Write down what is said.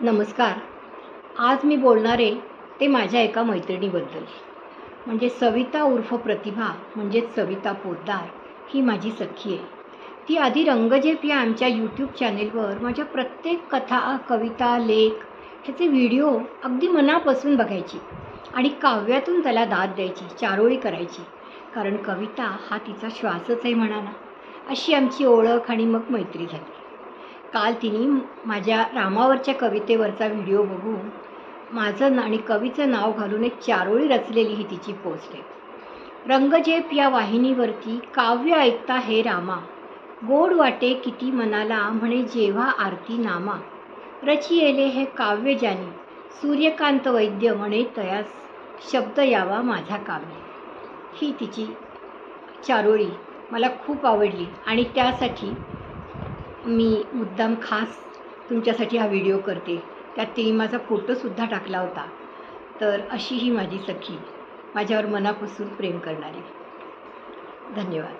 नमस्कार. आज मी बोलणार आहे ते माझ्या एका मैत्रिणीबद्दल. म्हणजे सविता उर्फ प्रतिभा म्हणजेच सविता पोद्दार ही माझी सखी आहे. ती आधी रंगजेप या आमच्या यूट्यूब चॅनेलवर माझ्या प्रत्येक कथा, कविता, लेख ह्याचे व्हिडिओ अगदी मनापासून बघायची आणि काव्यातून त्याला दाद द्यायची, चारोळी करायची. कारण कविता हा तिचा श्वासच आहे म्हणा ना. अशी आमची ओळख आणि मग मैत्री झाली. काल तिने माझ्या रामावरच्या कवितेवरचा व्हिडिओ बघून माझं आणि कवीचं नाव घालून एक चारोळी रचलेली ही तिची पोस्ट आहे. रंगजेप या वाहिनीवरती काव्य ऐकता हे रामा, गोड वाटे किती मनाला म्हणे जेव्हा आरती नामा, रचियेले हे काव्य जानी, सूर्यकांत वैद्य म्हणे तयास शब्द यावा माझा काव्य. ही तिची चारोळी मला खूप आवडली आणि त्यासाठी मी मुद्दाम खास तुमच्यासाठी हा व्हिडिओ करते. त्यात तिने माझा फोटोसुद्धा टाकला होता. तर अशी ही माझी सखी, माझ्यावर मनापासून प्रेम करणारी. धन्यवाद.